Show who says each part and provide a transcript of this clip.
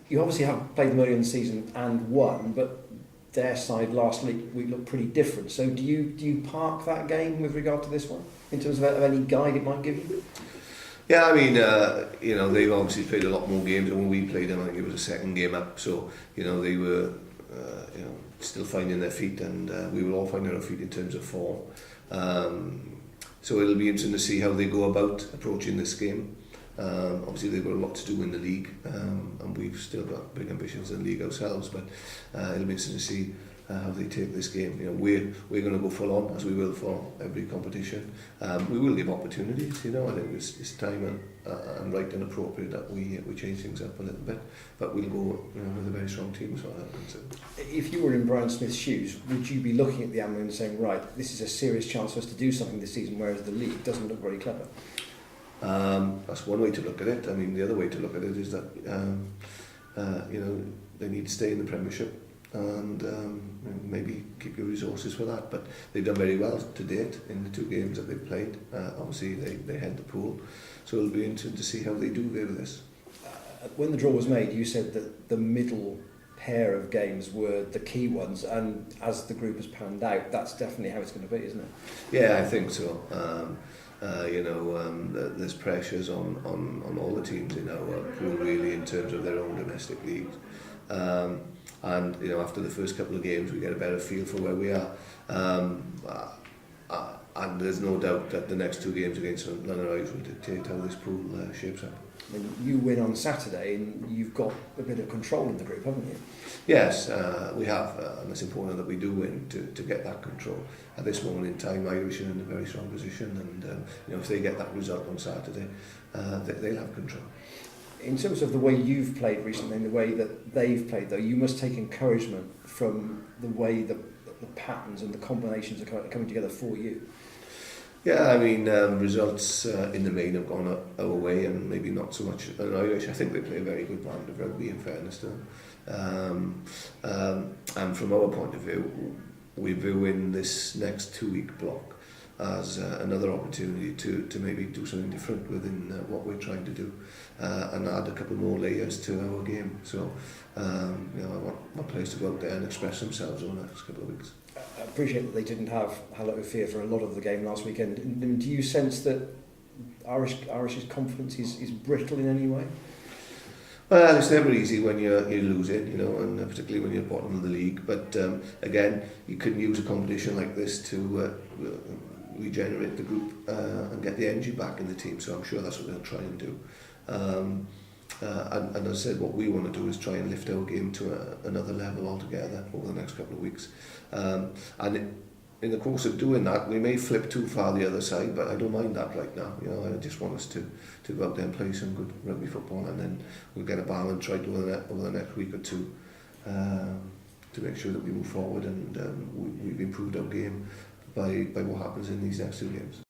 Speaker 1: You obviously have played them early in the season and won, but their side last week looked pretty different. So do you park that game with regard to this one in terms of any guide it might give you?
Speaker 2: Yeah, I mean, they've obviously played a lot more games, and when we played them, I think it was a second game up. So they were, still finding their feet, and we were all finding our feet in terms of form. So it'll be interesting to see how they go about approaching this game. Obviously they've got a lot to do in the league, and we've still got big ambitions in the league ourselves, but it'll be interesting to see how they take this game. We're going to go full on, as we will for every competition. We will give opportunities. I think it's time and right and appropriate that we change things up a little bit, but we'll go with a very strong team as well. So.
Speaker 1: If you were in Brian Smith's shoes, would you be looking at the Amlin and saying, right, this is a serious chance for us to do something this season, whereas the league doesn't look very clever?
Speaker 2: That's one way to look at it. I mean, the other way to look at it is that they need to stay in the Premiership and maybe keep your resources for that. But they've done very well to date in the two games that they've played. Obviously, they head the pool, so it'll be interesting to see how they do with this.
Speaker 1: When the draw was made, you said that the middle pair of games were the key ones, and as the group has panned out, that's definitely how it's going to be, isn't it?
Speaker 2: Yeah, I think so. There's pressures on all the teams in our pool, really, in terms of their own domestic leagues. And after the first couple of games, we get a better feel for where we are. And there's no doubt that the next two games against London Irish will dictate how this pool shapes up.
Speaker 1: I mean, you win on Saturday, and you've got a bit of control in the group, haven't you?
Speaker 2: Yes, we have, and it's important that we do win to get that control. At this moment in time, Irish are in a very strong position, and if they get that result on Saturday, they'll have control.
Speaker 1: In terms of the way you've played recently and the way that they've played, though, you must take encouragement from the way the patterns and the combinations are coming together for you.
Speaker 2: Yeah, I mean, results in the main have gone our way, and maybe not so much in Irish. I think they play a very good brand of rugby, in fairness to them. And from our point of view, we view in this next 2-week block as another opportunity to maybe do something different within what we're trying to do, and add a couple more layers to our game. So, I want my players to go out there and express themselves over the next couple of weeks.
Speaker 1: I appreciate that they didn't have Hello Fear for a lot of the game last weekend. Do you sense that Irish's confidence is brittle in any way?
Speaker 2: Well, it's never easy when you're losing, and particularly when you're bottom of the league. But again, you can use a competition like this to regenerate the group and get the energy back in the team. So I'm sure that's what they'll try and do. And as I said, what we want to do is try and lift our game to another level altogether over the next couple of weeks. And in the course of doing that, we may flip too far the other side, but I don't mind that right now. I just want us to go out there and play some good rugby football, and then we'll get a balance right over the next week or two to make sure that we move forward, and we've improved our game by what happens in these next two games.